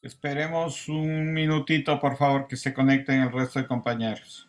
Esperemos un minutito, por favor, que se conecten el resto de compañeros.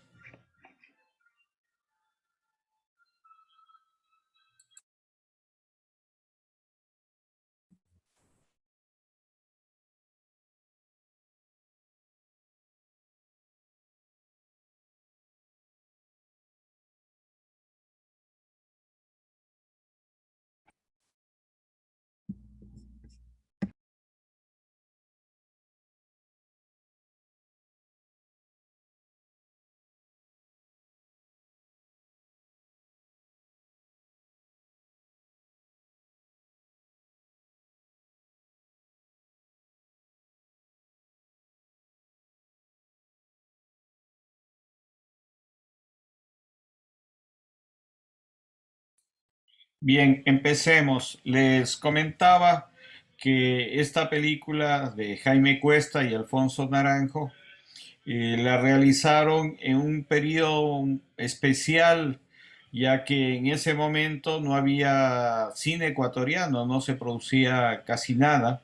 Bien, empecemos. Les comentaba que esta película de Jaime Cuesta y Alfonso Naranjo la realizaron en un periodo especial, ya que en ese momento no había cine ecuatoriano, no se producía casi nada,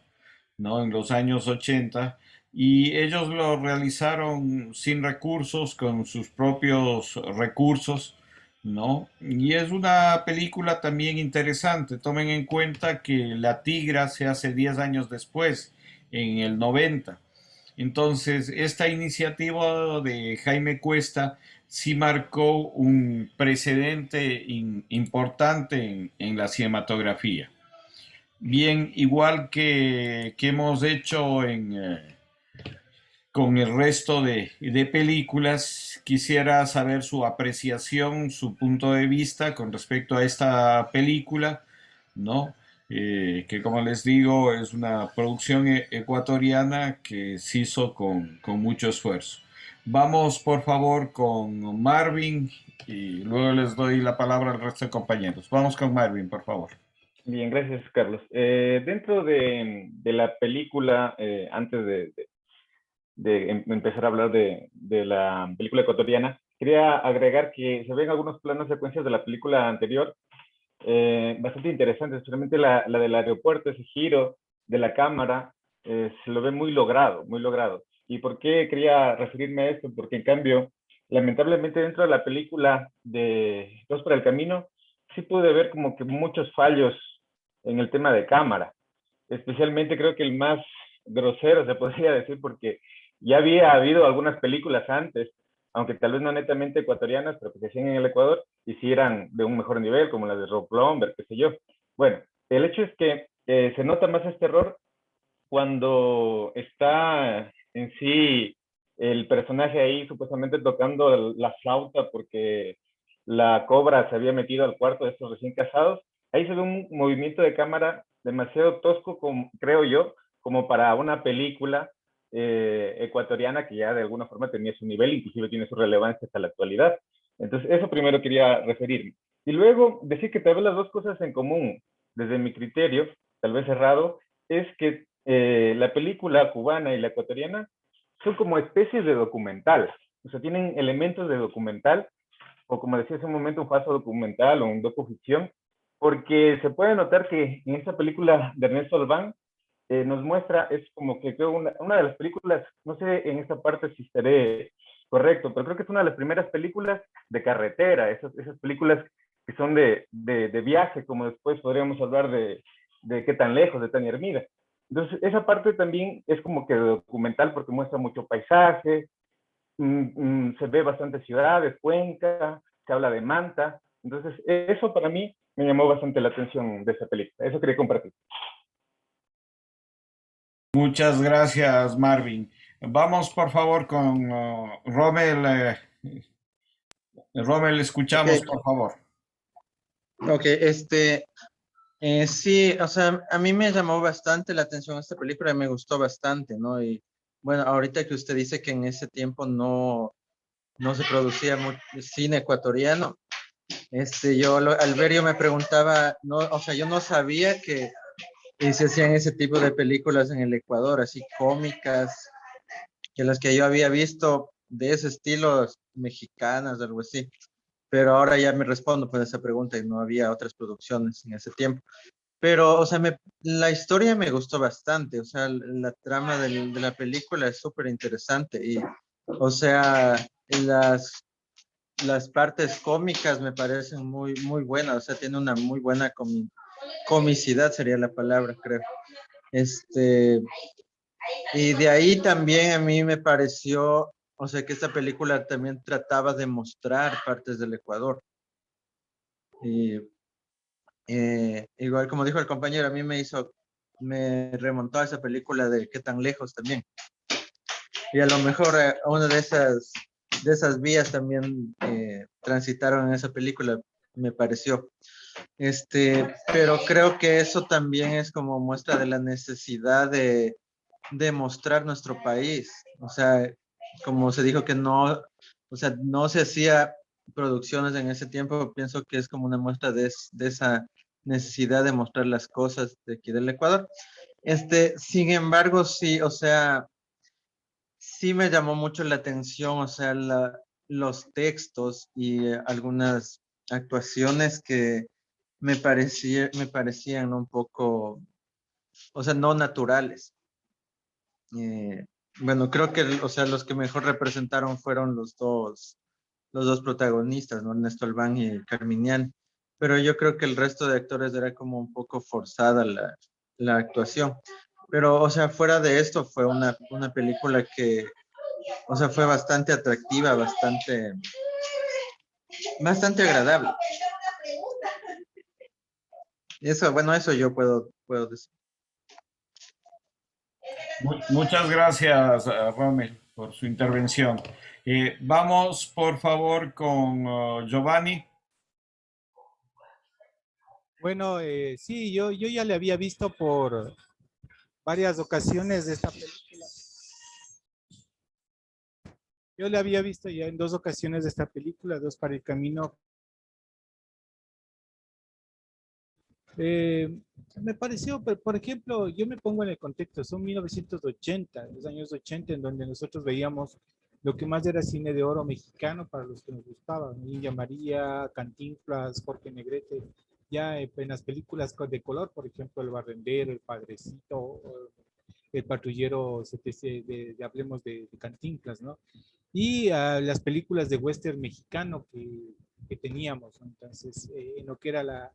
¿no? En los años 80, y ellos lo realizaron sin recursos, con sus propios recursos, ¿no? Y es una película también interesante. Tomen en cuenta que La Tigra se hace 10 años después, en el 90. Entonces, esta iniciativa de Jaime Cuesta sí marcó un precedente importante en la cinematografía. Bien, igual que hemos hecho con el resto de películas, quisiera saber su apreciación, su punto de vista con respecto a esta película, ¿no? Que como les digo es una producción ecuatoriana que se hizo con mucho esfuerzo. Vamos por favor con Marvin y luego les doy la palabra al resto de compañeros. Vamos con Marvin, por favor. Bien, gracias, Carlos. Dentro de la película, antes de empezar a hablar de la película ecuatoriana, quería agregar que se ven algunos planos secuencias de la película anterior bastante interesantes, especialmente la del aeropuerto, ese giro de la cámara, se lo ve muy logrado, muy logrado. ¿Y por qué quería referirme a esto? Porque en cambio, lamentablemente dentro de la película de Dos para el Camino, sí pude ver como que muchos fallos en el tema de cámara. Especialmente creo que el más grosero se podría decir porque ya había habido algunas películas antes, aunque tal vez no netamente ecuatorianas, pero que se hacían en el Ecuador y sí eran de un mejor nivel, como las de Rob Plomber, qué sé yo. Bueno, el hecho es que se nota más este error cuando está en sí el personaje ahí supuestamente tocando la flauta porque la cobra se había metido al cuarto de estos recién casados. Ahí se ve un movimiento de cámara demasiado tosco, como, creo yo, como para una película ecuatoriana que ya de alguna forma tenía su nivel, inclusive tiene su relevancia hasta la actualidad. Entonces, eso primero quería referirme. Y luego decir que tal vez las dos cosas en común, desde mi criterio, tal vez errado, es que la película cubana y la ecuatoriana son como especies de documental. O sea, tienen elementos de documental, o como decía hace un momento, un falso documental o un docuficción, porque se puede notar que en esta película de Ernesto Albán nos muestra, es como que creo una de las películas, no sé en esta parte si estaré correcto, pero creo que es una de las primeras películas de carretera, esas películas que son de viaje, como después podríamos hablar de Qué tan lejos, de Tania Hermida. Entonces, esa parte también es como que documental porque muestra mucho paisaje, se ve bastante ciudades, Cuenca, se habla de Manta. Entonces, eso para mí me llamó bastante la atención de esa película. Eso quería compartir. Muchas gracias, Marvin. Vamos, por favor, con Rommel. Rommel, Ok, escuchamos, por favor. Ok, sí, o sea, a mí me llamó bastante la atención esta película y me gustó bastante, ¿no? Y bueno, ahorita que usted dice que en ese tiempo no se producía mucho cine ecuatoriano, al ver yo me preguntaba, no, o sea, yo no sabía que se hacían ese tipo de películas en el Ecuador, así cómicas, que las que yo había visto de ese estilo, mexicanas, algo así. Pero ahora ya me respondo pues esa pregunta y no había otras producciones en ese tiempo. Pero, o sea, la historia me gustó bastante, o sea, la trama de la película es súper interesante y, o sea, las, las partes cómicas me parecen muy buenas, o sea, tiene una muy buena comicidad, sería la palabra, creo. Este, y de ahí también a mí me pareció, o sea, que esta película también trataba de mostrar partes del Ecuador. Y igual como dijo el compañero, a mí me remontó a esa película de Qué tan lejos también. Y a lo mejor una de esas vías también transitaron en esa película, me pareció. Pero creo que eso también es como muestra de la necesidad de mostrar nuestro país. O sea, como se dijo que no, o sea, no se hacía producciones en ese tiempo, pienso que es como una muestra de esa necesidad de mostrar las cosas de aquí del Ecuador. Sin embargo, sí, o sea, sí me llamó mucho la atención, o sea, los textos y algunas actuaciones que me parecían un poco, o sea, no naturales. Eh, bueno, creo que, o sea, los que mejor representaron fueron los dos protagonistas, ¿no? Ernesto Albán y Carminián. Pero yo creo que el resto de actores era como un poco forzada la actuación. Pero, o sea, fuera de esto, fue una película que, o sea, fue bastante atractiva, bastante agradable. Eso, bueno, eso yo puedo decir. Muchas gracias, Rommel, por su intervención. Vamos, por favor, con Giovanni. Bueno, sí, yo ya le había visto por varias ocasiones de esta película. Yo le había visto ya en dos ocasiones de esta película, Dos para el Camino. Eh, Me pareció, por ejemplo, yo me pongo en el contexto, son 1980, los años 80, en donde nosotros veíamos lo que más era cine de oro mexicano para los que nos gustaba, India María, Cantinflas, Jorge Negrete, ya en las películas de color, por ejemplo, El Barrendero, El Padrecito, El Patrullero, hablemos de Cantinflas, ¿no? Y las películas de western mexicano que teníamos, ¿no? Entonces, en lo que era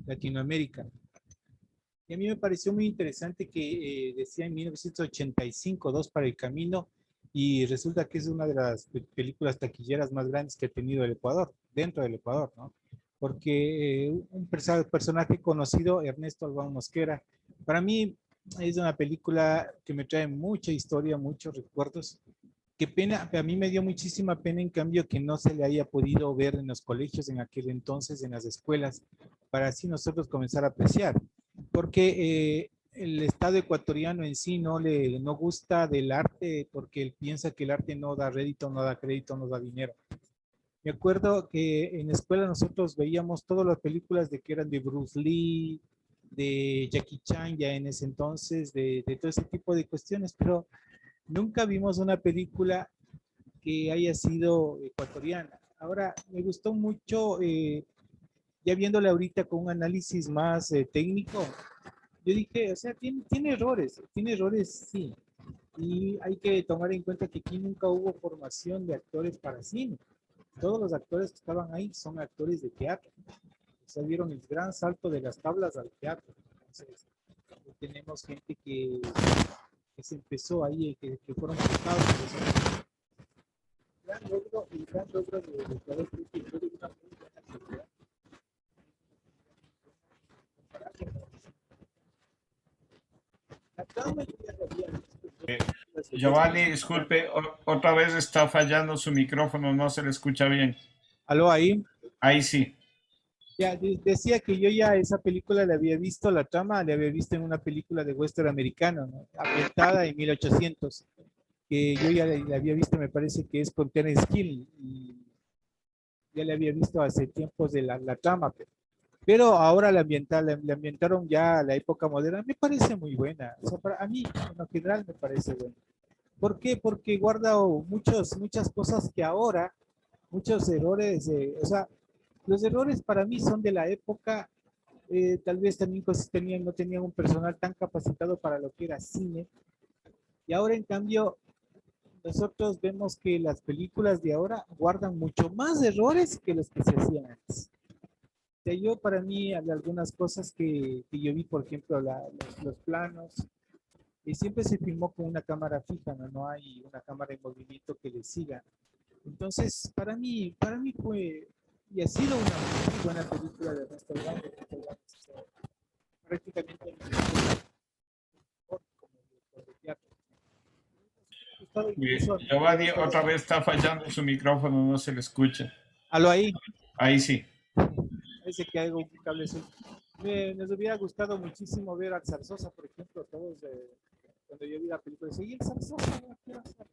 Latinoamérica. Y a mí me pareció muy interesante que decía en 1985, Dos para el Camino, y resulta que es una de las películas taquilleras más grandes que ha tenido el Ecuador, dentro del Ecuador, ¿no? Porque un personaje conocido, Ernesto Albán Mosquera, para mí es una película que me trae mucha historia, muchos recuerdos. Qué pena, a mí me dio muchísima pena en cambio que no se le haya podido ver en los colegios en aquel entonces, en las escuelas, para así nosotros comenzar a apreciar. Porque el Estado ecuatoriano en sí no gusta del arte porque él piensa que el arte no da rédito, no da crédito, no da dinero. Me acuerdo que en la escuela nosotros veíamos todas las películas de que eran de Bruce Lee, de Jackie Chan ya en ese entonces, de todo ese tipo de cuestiones, pero nunca vimos una película que haya sido ecuatoriana. Ahora, me gustó mucho, ya viéndole ahorita con un análisis más técnico, yo dije, o sea, tiene errores, sí. Y hay que tomar en cuenta que aquí nunca hubo formación de actores para cine. Todos los actores que estaban ahí son actores de teatro. O sea, vieron el gran salto de las tablas al teatro. Entonces, tenemos gente que se empezó ahí, que fueron buscados. El gran logro de Ecuador fue que fue de una muy buena calidad. La gran mayoría de Giovanni, disculpe, otra vez está fallando su micrófono, no se le escucha bien. ¿Aló ahí? Ahí sí. Ya, decía que yo ya esa película la había visto, la trama la había visto en una película de western americano, ¿no? Ambientada en 1800, que yo ya la había visto, me parece que es con Terence Hill, y ya la había visto hace tiempos de la trama, pero ahora la ambientaron ya a la época moderna, me parece muy buena. O sea, a mí, en lo general, me parece buena. ¿Por qué? Porque guarda muchas cosas que ahora, muchos errores, o sea, los errores para mí son de la época, tal vez también cosas no tenían un personal tan capacitado para lo que era cine, y ahora en cambio nosotros vemos que las películas de ahora guardan mucho más errores que los que se hacían antes. O sea, yo para mí hay algunas cosas que yo vi, por ejemplo, los planos, y siempre se filmó con una cámara fija, ¿no? No hay una cámara en movimiento que le siga. Entonces, para mí fue, y ha sido una muy buena película de restaurante, prácticamente como de teatro. Me ha gustado incluso, me Giovanni gusta otra vez está fallando su micrófono, no se le escucha. Aló ahí, Ahí sí. parece que hay un cable suelto. Nos hubiera gustado muchísimo ver al Zarzosa, por ejemplo, todos, cuando yo vi la película, decía, ¿y el Zarzosa? ¿Qué va a hacer?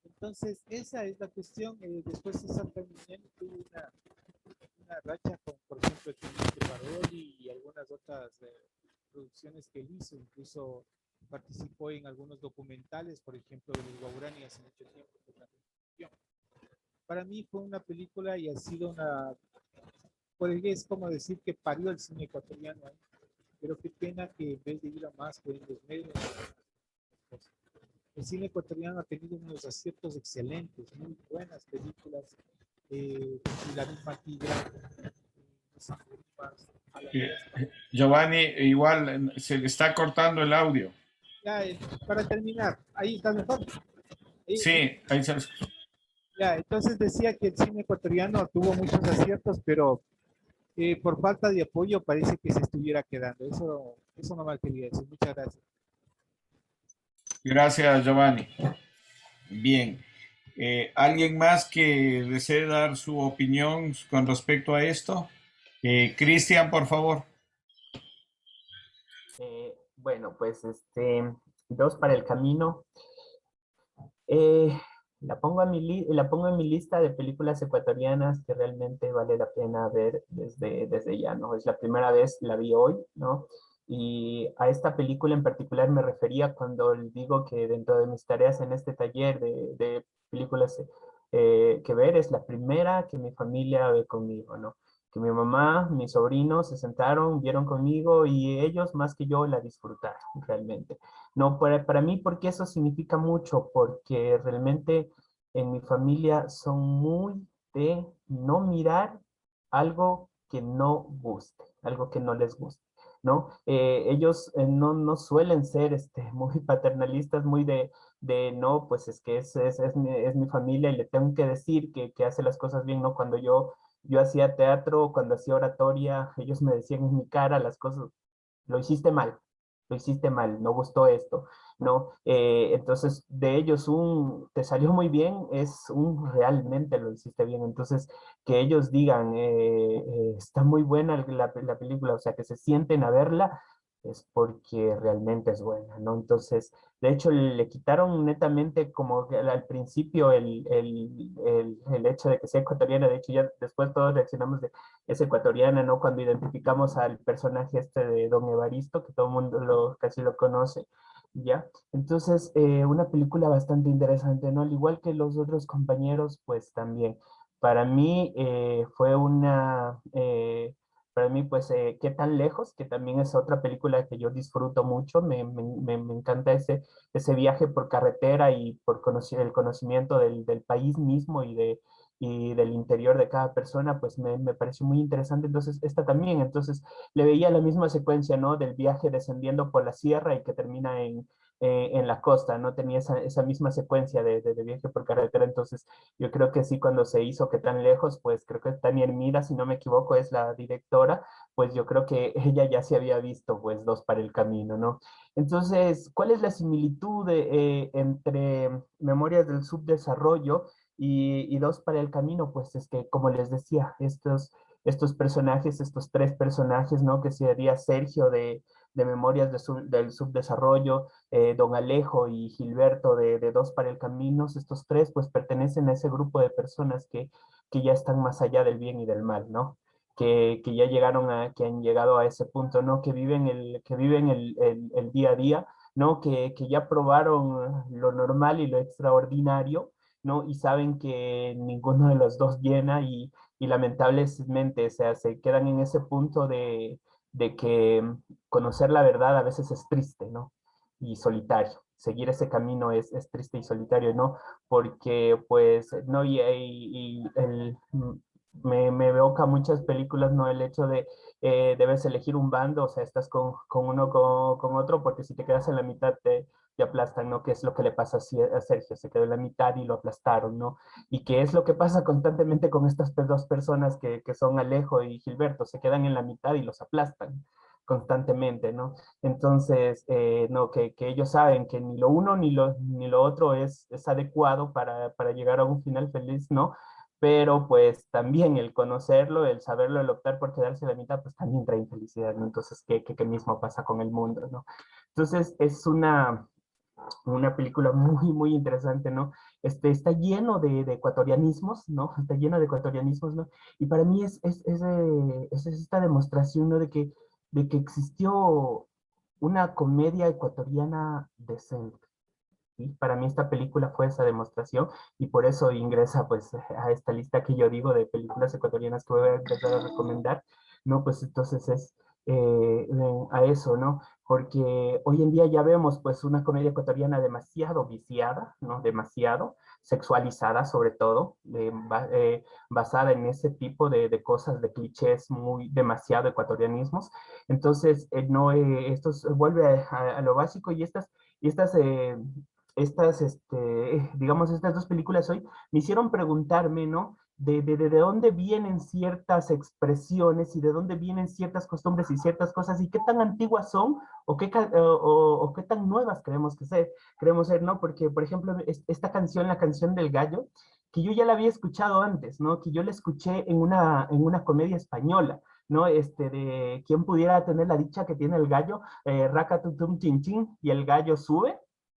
Entonces, esa es la cuestión. Después César también tuvo una racha con, por ejemplo, el Teniente Parodi y algunas otras producciones que él hizo. Incluso participó en algunos documentales, por ejemplo, de los Guaurani hace mucho tiempo. Para mí fue una película y ha sido una, pues es como decir que parió el cine ecuatoriano, ¿eh? Pero qué pena que en vez de ir a más, pues en los medios. El cine ecuatoriano ha tenido unos aciertos excelentes, muy buenas películas, y la misma Tigra, Eh, Giovanni, igual se le está cortando el audio. ya, para terminar, ahí está mejor. Sí, ahí se Ya, entonces decía que el cine ecuatoriano tuvo muchos aciertos, pero por falta de apoyo parece que se estuviera quedando. Eso no me quería decir. Muchas gracias. Gracias, Giovanni. Bien. ¿Alguien más que desee dar su opinión con respecto a esto? Cristian, por favor. Bueno, pues Dos para el Camino. Eh, la pongo en mi lista de películas ecuatorianas que realmente vale la pena ver desde ya, ¿no? Es la primera vez, la vi hoy, ¿no? Y a esta película en particular me refería cuando digo que dentro de mis tareas en este taller de películas que ver, es la primera que mi familia ve conmigo, ¿no? Que mi mamá, mis sobrinos se sentaron, vieron conmigo y ellos más que yo la disfrutaron realmente. No, para mí, porque eso significa mucho, porque realmente en mi familia son muy de no mirar algo que no guste, algo que no les guste, ¿no? Ellos no suelen ser muy paternalistas, muy no, pues es que es mi familia y le tengo que decir que hace las cosas bien, ¿no? Cuando yo hacía teatro, cuando hacía oratoria, ellos me decían en mi cara las cosas, lo hiciste mal, lo hiciste mal, no gustó esto, ¿no? Entonces, de ellos te salió muy bien, es realmente lo hiciste bien. Entonces, que ellos digan, está muy buena la película, o sea, que se sienten a verla, es porque realmente es buena, ¿no? Entonces, de hecho, le quitaron netamente como que al principio el hecho de que sea ecuatoriana, de hecho, ya después todos reaccionamos de es ecuatoriana, ¿no? Cuando identificamos al personaje de Don Evaristo, que todo el mundo casi lo conoce, ¿ya? Entonces, una película bastante interesante, ¿no? Al igual que los otros compañeros, pues también. Para mí para mí, pues, ¿Qué tan lejos? Que también es otra película que yo disfruto mucho, me encanta ese viaje por carretera y por conocer el conocimiento del país mismo y del interior de cada persona, pues me pareció muy interesante. Entonces, esta también, entonces, le veía la misma secuencia, ¿no? Del viaje descendiendo por la sierra y que termina en la costa, ¿no? Tenía esa misma secuencia de viaje por carretera. Entonces, yo creo que sí, cuando se hizo Que tan lejos, pues creo que Tania Hermida, si no me equivoco, es la directora, pues yo creo que ella ya se había visto, pues, Dos para el Camino, ¿no? Entonces, ¿cuál es la similitud entre Memorias del Subdesarrollo y Dos para el Camino? Pues es que, como les decía, estos personajes, estos tres personajes, ¿no? Que sería Sergio de Memorias del Subdesarrollo, Don Alejo y Gilberto de Dos para el Camino, estos tres pues pertenecen a ese grupo de personas que ya están más allá del bien y del mal, ¿no? Que ya llegaron que han llegado a ese punto, ¿no? Que viven el día a día, ¿no? Que ya probaron lo normal y lo extraordinario, ¿no? Y saben que ninguno de los dos llena y lamentablemente, o sea, se quedan en ese punto de que conocer la verdad a veces es triste, ¿no? Y solitario. Seguir ese camino es triste y solitario, ¿no? Porque, pues, no, me evoca muchas películas, ¿no? El hecho de debes elegir un bando, o sea, estás con uno con otro, porque si te quedas en la mitad te aplastan, ¿no? ¿Qué es lo que le pasa a Sergio? Se quedó en la mitad y lo aplastaron, ¿no? Y qué es lo que pasa constantemente con estas dos personas que son Alejo y Gilberto, se quedan en la mitad y los aplastan constantemente, ¿no? Entonces, no, que ellos saben que ni lo uno ni lo otro es adecuado para llegar a un final feliz, ¿no? Pero pues también el conocerlo, el saberlo, el optar por quedarse a la mitad, pues también trae infelicidad, ¿no? Entonces, ¿qué mismo pasa con el mundo, ¿no? Entonces, es una película muy, muy interesante, ¿no? Está lleno de ecuatorianismos, ¿no? Está lleno de ecuatorianismos, ¿no? Y para mí es esta demostración, ¿no? De que existió una comedia ecuatoriana decente. ¿Sí? Para mí esta película fue esa demostración y por eso ingresa pues a esta lista que yo digo de películas ecuatorianas que voy a empezar a recomendar, ¿no? Pues entonces es a eso, ¿no? Porque hoy en día ya vemos pues una comedia ecuatoriana demasiado viciada, ¿no? Demasiado sexualizada sobre todo, basada en ese tipo de cosas, de clichés muy demasiado ecuatorianismos. Entonces, no, esto vuelve a lo básico y digamos, estas dos películas hoy me hicieron preguntarme, ¿no? De dónde vienen ciertas expresiones y de dónde vienen ciertas costumbres y ciertas cosas y qué tan antiguas son o qué tan nuevas creemos ser, ¿no? Porque, por ejemplo, esta canción, la canción del gallo, que yo ya la había escuchado antes, ¿no? Que yo la escuché en una comedia española, ¿no? De quién pudiera tener la dicha que tiene el gallo, racatutum chin chin, y el gallo sube.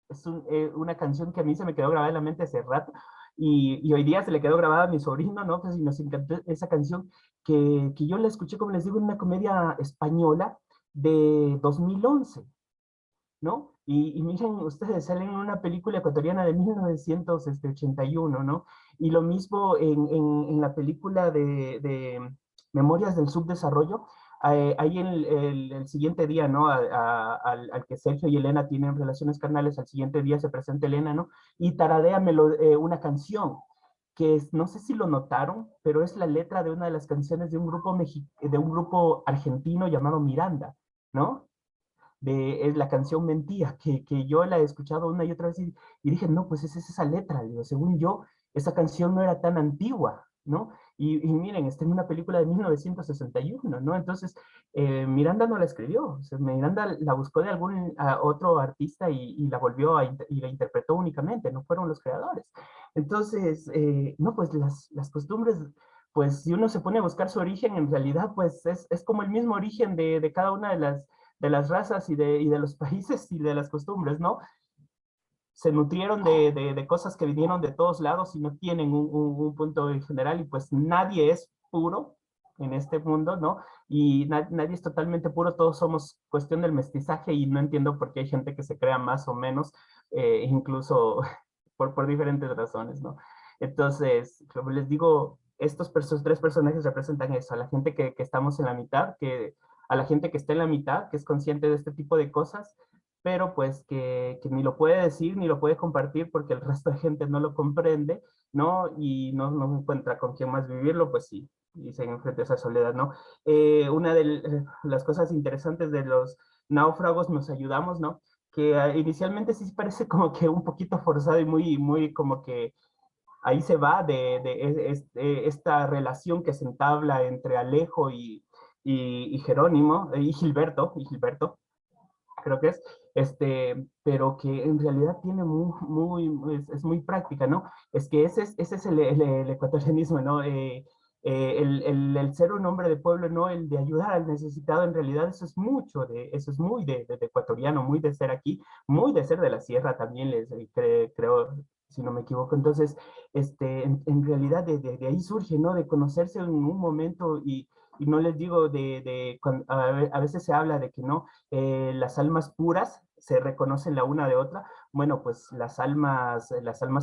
Es una canción que a mí se me quedó grabada en la mente hace rato y hoy día se le quedó grabada a mi sobrino, ¿no? Pues y nos encantó esa canción que yo la escuché, como les digo, en una comedia española de 2011, ¿no? Y miren, ustedes salen en una película ecuatoriana de 1981, ¿no? Y lo mismo en la película de Memorias del Subdesarrollo, ahí el siguiente día, ¿no? Al que Sergio y Elena tienen relaciones carnales, al siguiente día se presenta Elena, ¿no? Y tararea una canción que no sé si lo notaron, pero es la letra de una de las canciones de un grupo argentino llamado Miranda, ¿no? Es la canción Mentía, que yo la he escuchado una y otra vez y dije, no, pues es esa letra, digo, según yo, esa canción no era tan antigua, ¿no? Y miren, está en una película de 1961, ¿no? Entonces, Miranda no la escribió, o sea, Miranda la buscó de algún otro artista y la volvió y la interpretó únicamente, no fueron los creadores. Entonces, no, pues las costumbres, pues si uno se pone a buscar su origen, en realidad, pues es como el mismo origen de cada una de las razas y de los países y de las costumbres, ¿no? Se nutrieron de cosas que vinieron de todos lados y no tienen un punto en general y pues nadie es puro en este mundo, ¿no? Y nadie es totalmente puro, todos somos cuestión del mestizaje y no entiendo por qué hay gente que se crea más o menos, incluso por diferentes razones, ¿no? Entonces, como les digo, estos tres personajes representan eso, a la gente que estamos en la mitad, a la gente que está en la mitad, que es consciente de este tipo de cosas, pero pues que ni lo puede decir ni lo puede compartir porque el resto de gente no lo comprende, ¿no? Y no encuentra con quién más vivirlo, pues sí, y se enfrenta a esa soledad, ¿no? Una de las cosas interesantes de los náufragos nos ayudamos, ¿no? Que inicialmente sí parece como que un poquito forzado y muy, muy como que ahí se va de esta relación que se entabla entre Alejo y Jerónimo, y Gilberto, creo que pero que en realidad tiene es muy práctica, ¿no? Es que ese es el ecuatorianismo, ¿no? el ser un hombre de pueblo, no el de ayudar al necesitado, en realidad eso es mucho, eso es muy de ecuatoriano, muy de ser aquí, muy de ser de la sierra también, creo, si no me equivoco. Entonces, en realidad de ahí surge, ¿no? De conocerse en un momento y no les digo a veces se habla de que no, las almas puras se reconocen la una de otra. Bueno, pues las almas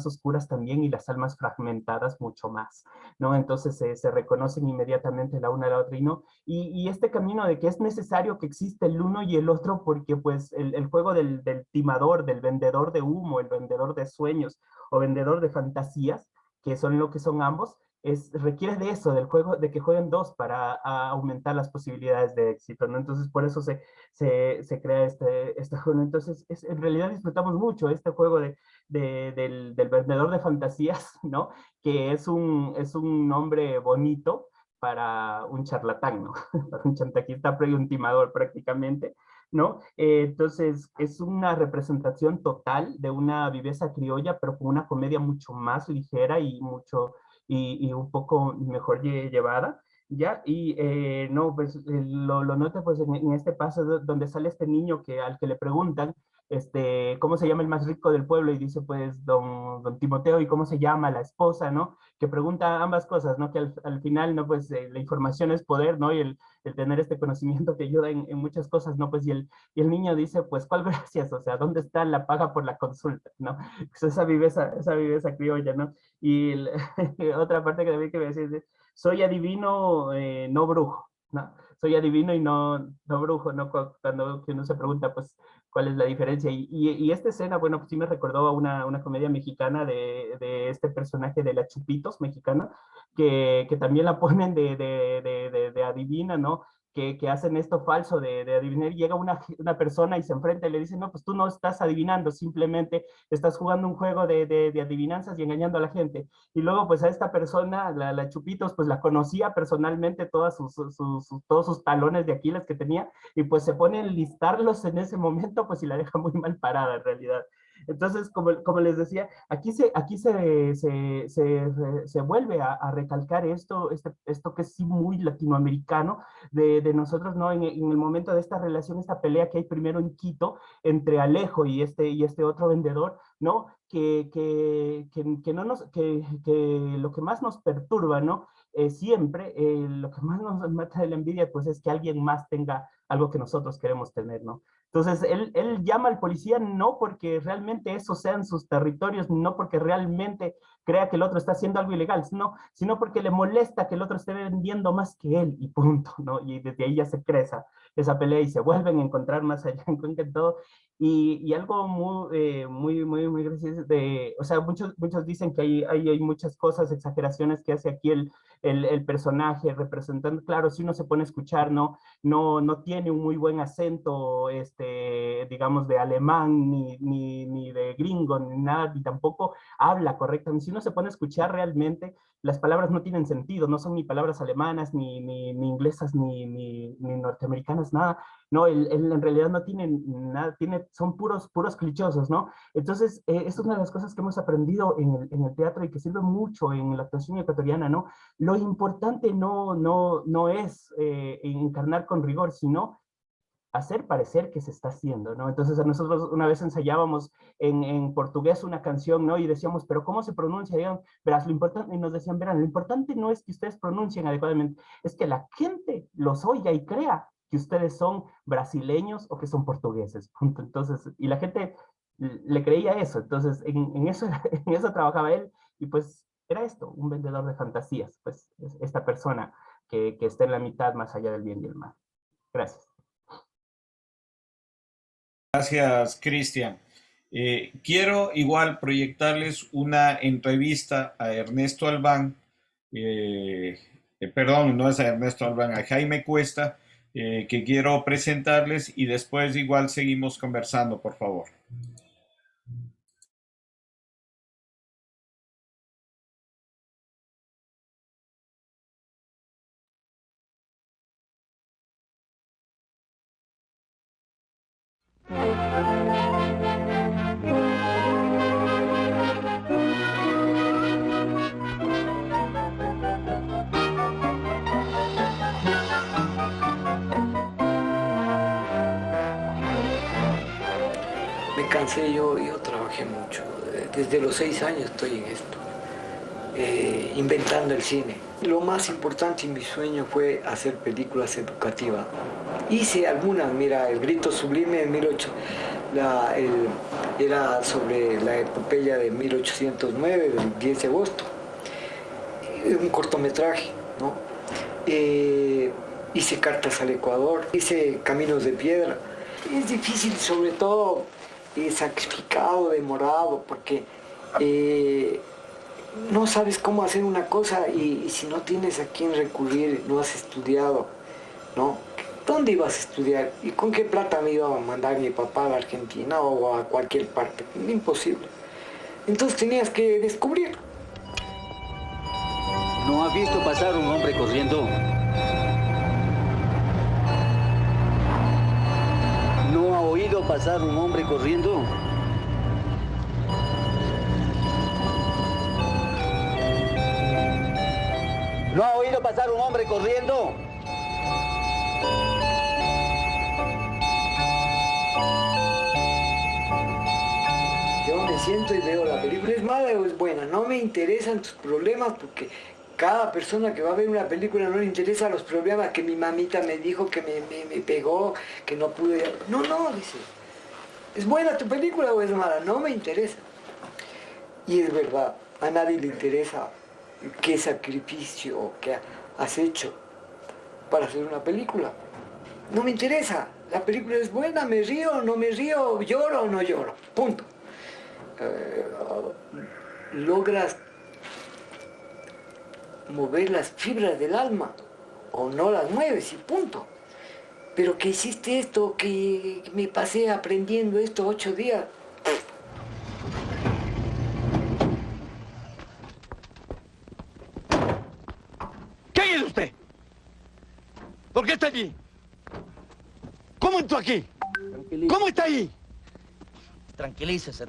oscuras también y las almas fragmentadas mucho más, ¿no? Entonces se reconocen inmediatamente la una a la otra y no. Y este camino de que es necesario que exista el uno y el otro porque pues el juego del timador, del vendedor de humo, el vendedor de sueños o vendedor de fantasías, que son lo que son ambos, requiere de eso, del juego, de que jueguen dos para aumentar las posibilidades de éxito, ¿no? Entonces, por eso se crea este juego. Entonces, en realidad disfrutamos mucho este juego del vendedor de fantasías, ¿no? Que es un nombre bonito para un charlatán, ¿no? Para un chantajista y un timador prácticamente, ¿no? Entonces, es una representación total de una viveza criolla, pero con una comedia mucho más ligera y un poco mejor llevada, ¿ya? Y no, pues lo nota pues en este paso donde sale este niño al que le preguntan, ¿cómo se llama el más rico del pueblo? Y dice pues don Timoteo, ¿y cómo se llama la esposa, no? Que pregunta ambas cosas, ¿no? Que al final, ¿no? Pues la información es poder, ¿no? Y el tener este conocimiento te ayuda en muchas cosas, ¿no? Pues y el niño dice, pues, ¿cuál gracias? O sea, ¿dónde está la paga por la consulta, ¿no? Pues esa viveza criolla, ¿no? Y otra parte que también que me decía es, soy adivino, no brujo, ¿no? Soy adivino y no brujo, ¿no? Cuando uno se pregunta, pues, ¿cuál es la diferencia? Y esta escena, bueno, pues sí me recordó a una comedia mexicana de este personaje de la Chupitos mexicana, que también la ponen de adivina, ¿no? Que hacen esto falso de adivinar, y llega una persona y se enfrenta y le dice, no, pues tú no estás adivinando, simplemente estás jugando un juego de adivinanzas y engañando a la gente. Y luego, pues a esta persona, la Chupitos, pues la conocía personalmente, todos sus talones de Aquiles que tenía, y pues se pone a enlistarlos en ese momento, pues y la deja muy mal parada en realidad. Entonces, como les decía, aquí se vuelve a recalcar esto que es sí muy latinoamericano de nosotros, ¿no? En el momento de esta relación, esta pelea que hay primero en Quito entre Alejo y este otro vendedor, ¿no? Que lo que más nos perturba, ¿no? Siempre, lo que más nos mata de la envidia, pues es que alguien más tenga algo que nosotros queremos tener, ¿no? Entonces, él llama al policía no porque realmente esos sean sus territorios, no porque realmente crea que el otro está haciendo algo ilegal, sino porque le molesta que el otro esté vendiendo más que él, y punto, ¿no? Y desde ahí ya se crece esa pelea y se vuelven a encontrar más allá en Cuenca y todo. Y algo muy gracioso o sea, muchos dicen que hay muchas cosas, exageraciones que hace aquí el personaje representando, claro, si uno se pone a escuchar, no tiene un muy buen acento, digamos, de alemán, ni de gringo, ni nada, ni tampoco habla correctamente. Si uno se pone a escuchar realmente, las palabras no tienen sentido, no son ni palabras alemanas, ni inglesas, ni norteamericanas, nada. No, él en realidad no tiene nada, son puros clichosos, ¿no? Entonces, esto es una de las cosas que hemos aprendido en el teatro y que sirve mucho en la actuación ecuatoriana, ¿no? Lo importante no es encarnar con rigor, sino hacer parecer que se está haciendo, ¿no? Entonces a nosotros una vez ensayábamos en portugués una canción, ¿no? Y decíamos, pero ¿cómo se pronuncia? Y verás, lo importante, y nos decían, verán, lo importante no es que ustedes pronuncien adecuadamente, es que la gente los oiga y crea que ustedes son brasileños o que son portugueses, punto. Entonces, y la gente le creía eso, entonces en eso, en eso trabajaba él, y pues era esto, un vendedor de fantasías, pues esta persona que está en la mitad más allá del bien y el mal. Gracias. Gracias, Cristian. Quiero igual proyectarles una entrevista a Ernesto Albán, perdón, no es a Ernesto Albán, a Jaime Cuesta, que quiero presentarles y después igual seguimos conversando, por favor. cansé, yo trabajé mucho. Desde los 6 años estoy en esto, inventando el cine. Lo más importante en mi sueño fue hacer películas educativas. Hice algunas, mira, El Grito Sublime de 18... era sobre la epopeya de 1809, del 10 de agosto. Un cortometraje, ¿no? Hice Cartas al Ecuador, hice Caminos de Piedra. Es difícil, sobre todo, sacrificado, demorado, porque no sabes cómo hacer una cosa y si no tienes a quién recurrir, no has estudiado, ¿no? ¿Dónde ibas a estudiar? ¿Y con qué plata me iba a mandar mi papá a la Argentina o a cualquier parte? Imposible. Entonces tenías que descubrir. ¿No has visto pasar un hombre corriendo? ¿No ha oído pasar un hombre corriendo? ¿No ha oído pasar un hombre corriendo? Yo me siento y veo la película, es mala o es buena, no me interesan tus problemas porque cada persona que va a ver una película no le interesa los problemas que mi mamita me dijo, que me pegó, que no pude... No, dice, ¿es buena tu película o es mala? No me interesa. Y es verdad, a nadie le interesa qué sacrificio que has hecho para hacer una película. No me interesa, la película es buena, me río, no me río, lloro o no lloro, punto. Logras mover las fibras del alma o no las mueves y punto. Pero que hiciste esto, que me pasé aprendiendo esto 8 días. ¿Quién es usted? ¿Por qué está allí? ¿Cómo entró aquí? ¿Cómo está ahí? Tranquilícese.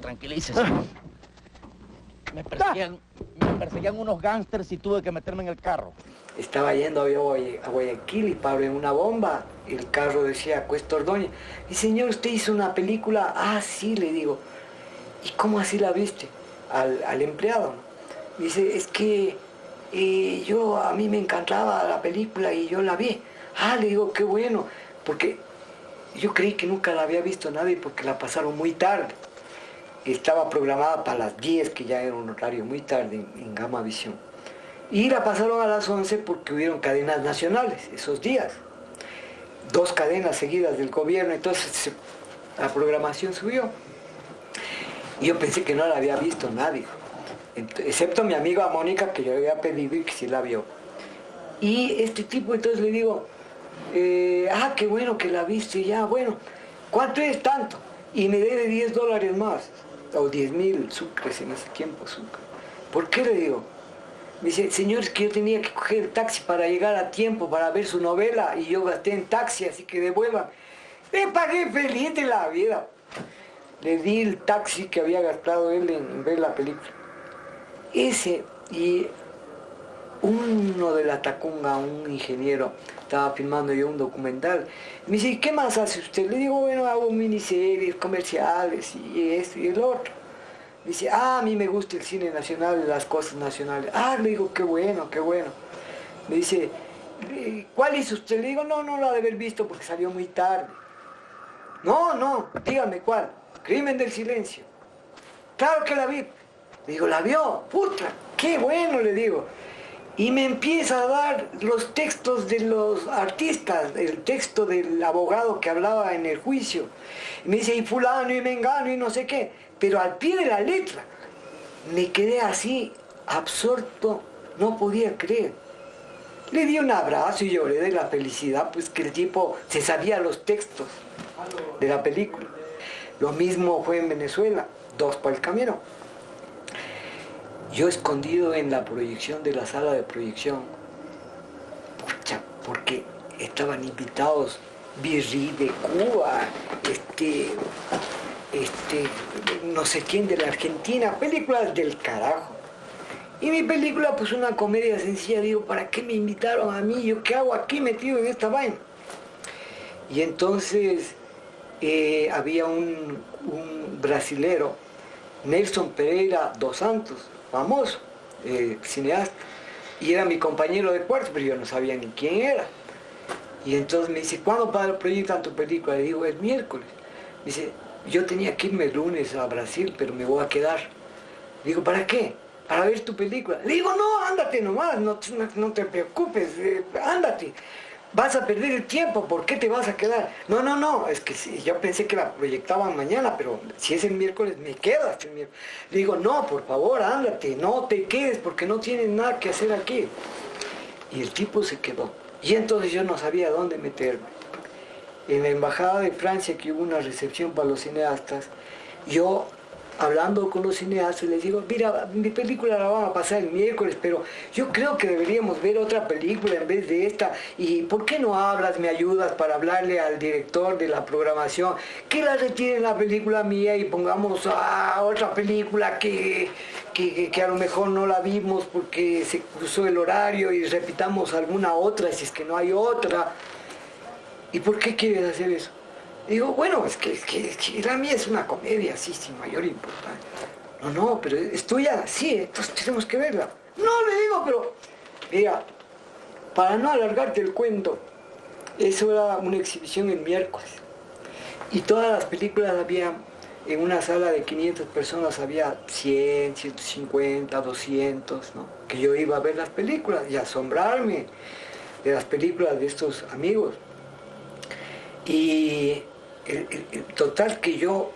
Me perseguían unos gángsters y tuve que meterme en el carro. Estaba yendo a Guayaquil y paro en una bomba. El carro decía Cuesta Ordóñez. Y señor, ¿usted hizo una película? Ah, sí, le digo. ¿Y cómo así la viste? Al empleado, ¿no? Dice, es que a mí me encantaba la película y yo la vi. Ah, le digo, qué bueno, porque yo creí que nunca la había visto nadie porque la pasaron muy tarde. Estaba programada para las 10, que ya era un horario muy tarde en Gama Visión. Y la pasaron a las 11 porque hubieron cadenas nacionales esos días. 2 cadenas seguidas del gobierno, entonces la programación subió. Y yo pensé que no la había visto nadie, excepto mi amiga Mónica, que yo le había pedido y que sí la vio. Y este tipo, entonces le digo, qué bueno que la viste ya, bueno, ¿cuánto es tanto? Y me debe $10 más, o 10.000 sucres en ese tiempo, sucre. ¿Por qué le digo? Me dice, señor, es que yo tenía que coger el taxi para llegar a tiempo, para ver su novela, y yo gasté en taxi, así que devuelvan. Me pagué feliz de la vida. Le di el taxi que había gastado él en ver la película. Ese, y uno de la Tacunga, un ingeniero, estaba filmando yo un documental. Me dice, ¿y qué más hace usted? Le digo, bueno, hago miniseries, comerciales, y esto y el otro. Me dice, a mí me gusta el cine nacional, las cosas nacionales. Le digo, qué bueno, qué bueno. Me dice, ¿cuál hizo usted? Le digo, no la de haber visto porque salió muy tarde. No, dígame cuál. Crimen del Silencio. Claro que la vi. Le digo, ¿la vio? Puta, qué bueno, le digo. Y me empieza a dar los textos de los artistas, el texto del abogado que hablaba en el juicio. Y me dice, y fulano, y mengano, y no sé qué. Pero al pie de la letra, me quedé así, absorto, no podía creer. Le di un abrazo y lloré de la felicidad, pues que el tipo se sabía los textos de la película. Lo mismo fue en Venezuela, 2 para el camino. Yo escondido en la proyección de la sala de proyección, pucha, porque estaban invitados Virri de Cuba, no sé quién de la Argentina, películas del carajo. Y mi película, pues una comedia sencilla, digo, ¿para qué me invitaron a mí? ¿Yo qué hago aquí metido en esta vaina? Y entonces había un brasilero, Nelson Pereira dos Santos, famoso cineasta, y era mi compañero de cuarto, pero yo no sabía ni quién era. Y entonces me dice, ¿cuándo proyectan tu película? Le digo, el miércoles. Me dice, yo tenía que irme el lunes a Brasil, pero me voy a quedar. Le digo, ¿para qué? Para ver tu película. Le digo, no, ándate nomás, no te preocupes, ándate. Vas a perder el tiempo, ¿por qué te vas a quedar? No, es que sí, yo pensé que la proyectaban mañana, pero si es el miércoles, me quedo hasta el miércoles. Le digo, no, por favor, ándate, no te quedes, porque no tienes nada que hacer aquí. Y el tipo se quedó. Y entonces yo no sabía dónde meterme. En la embajada de Francia, que hubo una recepción para los cineastas, yo, hablando con los cineastas, les digo, mira, mi película la van a pasar el miércoles, pero yo creo que deberíamos ver otra película en vez de esta. ¿Y por qué no hablas, me ayudas para hablarle al director de la programación, que la retire la película mía y pongamos a otra película que a lo mejor no la vimos porque se cruzó el horario y repitamos alguna otra si es que no hay otra? ¿Y por qué quieres hacer eso? Digo, bueno, es que la mía es una comedia, sí, sin mayor importancia. No, pero es tuya, sí, entonces tenemos que verla. No, le digo, pero mira, para no alargarte el cuento, eso era una exhibición el miércoles. Y todas las películas había, en una sala de 500 personas había 100, 150, 200, ¿no? Que yo iba a ver las películas y asombrarme de las películas de estos amigos. Y el total que yo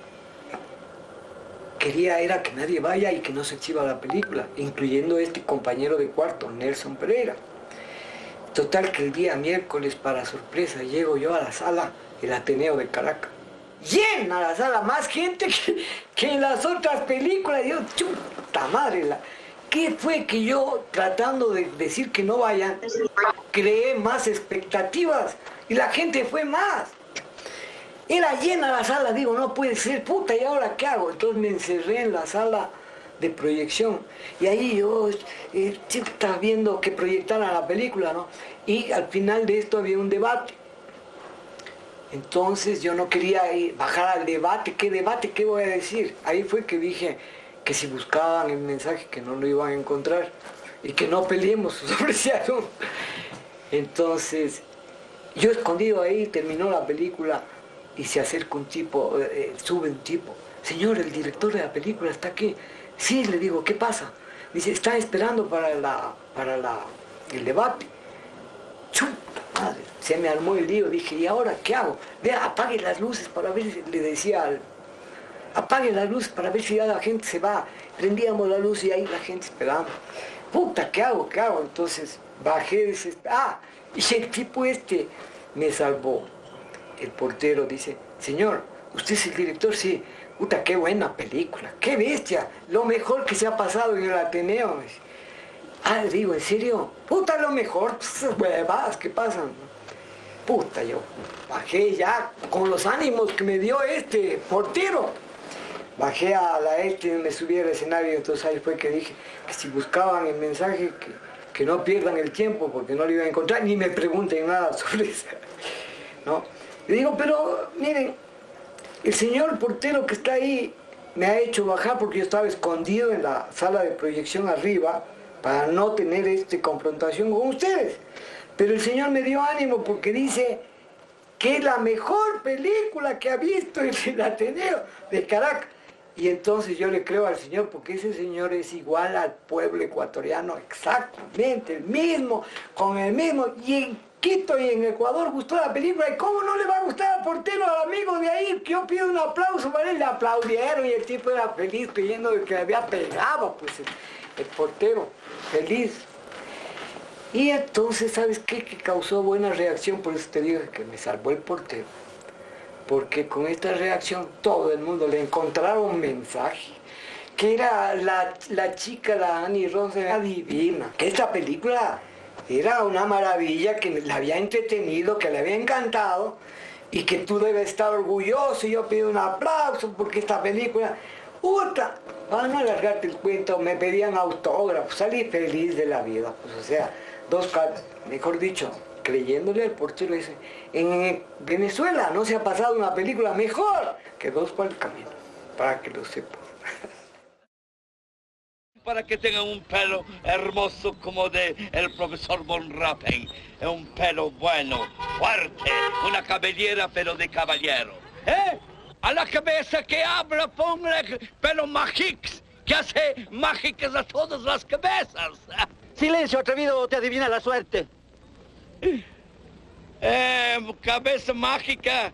quería era que nadie vaya y que no se exhiba la película, incluyendo este compañero de cuarto, Nelson Pereira. Total que el día miércoles, para sorpresa, llego yo a la sala, el Ateneo de Caracas. Llena la sala, más gente que en las otras películas. Yo, chuta madre, ¿qué fue que yo, tratando de decir que no vayan, creé más expectativas y la gente fue más? Era llena la sala, digo, no puede ser, puta, ¿y ahora qué hago? Entonces me encerré en la sala de proyección y ahí yo siempre estaba viendo que proyectaran la película, ¿no? Y al final de esto había un debate. Entonces yo no quería bajar al debate, ¿qué voy a decir? Ahí fue que dije que si buscaban el mensaje que no lo iban a encontrar y que no peleemos sobre ese asunto. Entonces, yo escondido ahí, terminó la película y se acerca un tipo, sube un tipo. Señor, el director de la película está aquí. Sí, le digo, ¿qué pasa? Dice, está esperando para el debate. ¡Chuta madre! Se me armó el lío, dije, ¿y ahora qué hago? Vea, apague las luces para ver, le decía, apague las luces para ver si ya la gente se va. Prendíamos la luz y ahí la gente esperaba. Puta, ¿qué hago? Entonces bajé desesperado. Y el tipo me salvó. El portero dice, señor, ¿usted es el director? Sí. Puta, qué buena película, qué bestia, lo mejor que se ha pasado en el Ateneo. Ah, le digo, ¿en serio? Puta, lo mejor, pues, esas huevadas que pasan. Puta, yo bajé ya con los ánimos que me dio este portero. Bajé a me subí al escenario, entonces ahí fue que dije que si buscaban el mensaje, que no pierdan el tiempo porque no lo iban a encontrar, ni me pregunten nada sobre eso, ¿no? Le digo, pero miren, el señor portero que está ahí me ha hecho bajar porque yo estaba escondido en la sala de proyección arriba para no tener confrontación con ustedes. Pero el señor me dio ánimo porque dice que es la mejor película que ha visto en el Ateneo de Caracas. Y entonces yo le creo al señor porque ese señor es igual al pueblo ecuatoriano, exactamente, el mismo, con el mismo. Y en Quito y en Ecuador gustó la película, ¿y cómo no le va a gustar al portero, al amigo de ahí? Que yo pido un aplauso para él, le aplaudieron y el tipo era feliz creyendo que le había pegado, pues el portero, feliz. Y entonces, ¿sabes qué? Que causó buena reacción, por eso te digo que me salvó el portero. Porque con esta reacción todo el mundo le encontraron un mensaje. Que era la chica, la Annie Rosa, era divina. Que esta película era una maravilla, que la había entretenido, que le había encantado. Y que tú debes estar orgulloso. Y yo pido un aplauso porque esta película... Puta, para no alargarte el cuento, me pedían autógrafos. Salí feliz de la vida. Pues, o sea, mejor dicho, creyéndole al portero, dice, en Venezuela no se ha pasado una película mejor que Dos para el Camino, para que lo sepas. Para que tengan un pelo hermoso como de el profesor Von Rappen. Un pelo bueno, fuerte, una cabellera pero de caballero. A la cabeza que habla, ponle pelo Magix, que hace mágicas a todas las cabezas. Silencio, atrevido, te adivina la suerte. Cabeza mágica,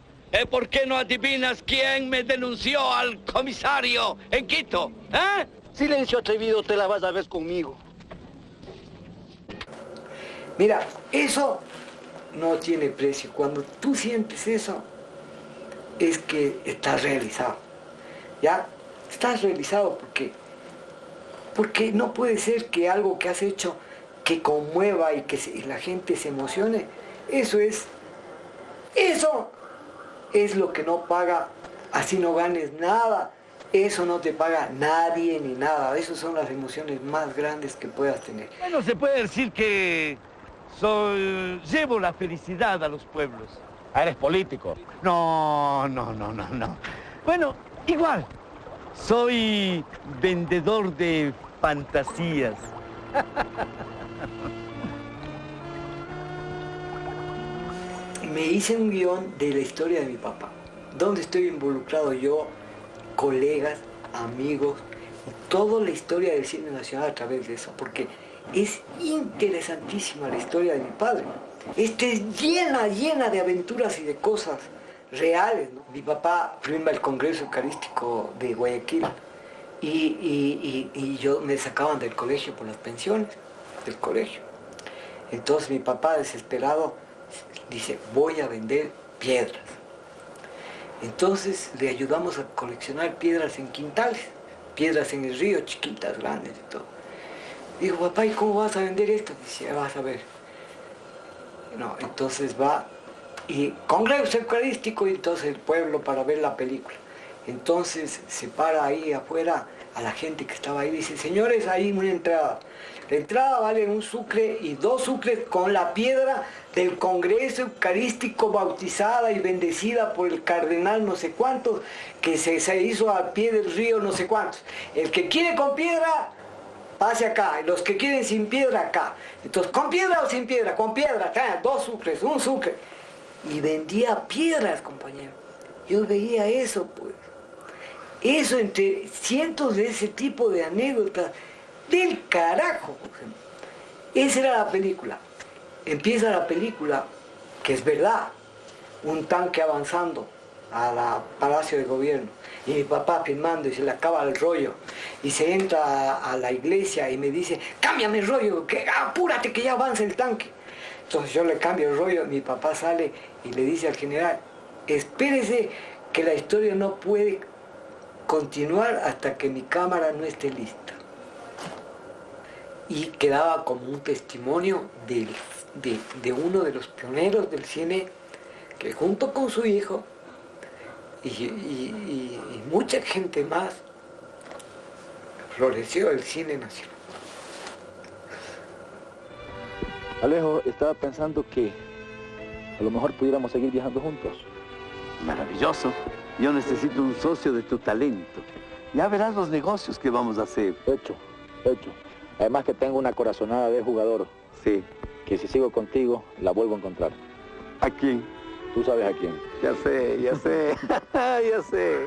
¿por qué no adivinas quién me denunció al comisario en Quito? Silencio, atrevido, te la vas a ver conmigo. Mira, eso no tiene precio. Cuando tú sientes eso, es que estás realizado. ¿Ya? Estás realizado porque no puede ser que algo que has hecho que conmueva y que la gente se emocione. Eso es lo que no paga, así no ganes nada. Eso no te paga nadie ni nada. Esas son las emociones más grandes que puedas tener. Bueno, se puede decir que llevo la felicidad a los pueblos. ¿Eres político? No. Bueno, igual. Soy vendedor de fantasías. Me hice un guión de la historia de mi papá, donde estoy involucrado yo, colegas, amigos, toda la historia del cine nacional a través de eso, porque es interesantísima la historia de mi padre. Esta es llena de aventuras y de cosas reales, ¿no? Mi papá firma el Congreso Eucarístico de Guayaquil y yo me sacaban del colegio por las pensiones del colegio. Entonces mi papá, desesperado, dice, voy a vender piedras. Entonces le ayudamos a coleccionar piedras en quintales, piedras en el río, chiquitas, grandes y todo. Digo, papá, ¿y cómo vas a vender esto? Dice, vas a ver. No, entonces va y Congreso Eucarístico y entonces el pueblo para ver la película. Entonces se para ahí afuera a la gente que estaba ahí y dice, señores, hay una entrada. La entrada vale 1 sucre y 2 sucres con la piedra del Congreso Eucarístico bautizada y bendecida por el cardenal no sé cuántos, que se hizo al pie del río no sé cuántos. El que quiere con piedra, pase acá. Y los que quieren sin piedra, acá. Entonces, ¿con piedra o sin piedra? Con piedra, acá, 2 sucres, 1 sucre. Y vendía piedras, compañero. Yo veía eso, pues. Eso entre cientos de ese tipo de anécdotas. Del carajo. Esa era la película. Empieza la película, que es verdad, un tanque avanzando a Palacio de Gobierno y mi papá filmando y se le acaba el rollo y se entra a la iglesia y me dice, cámbiame el rollo, que apúrate que ya avanza el tanque. Entonces yo le cambio el rollo, mi papá sale y le dice al general, espérese que la historia no puede continuar hasta que mi cámara no esté lista. Y quedaba como un testimonio de uno de los pioneros del cine que junto con su hijo y mucha gente más floreció el cine nacional. Alejo, estaba pensando que a lo mejor pudiéramos seguir viajando juntos. Maravilloso. Yo necesito un socio de tu talento. Ya verás los negocios que vamos a hacer. Hecho. Además que tengo una corazonada de jugador. Sí. Que si sigo contigo, la vuelvo a encontrar. ¿A quién? Tú sabes a quién. Ya sé. Ya sé.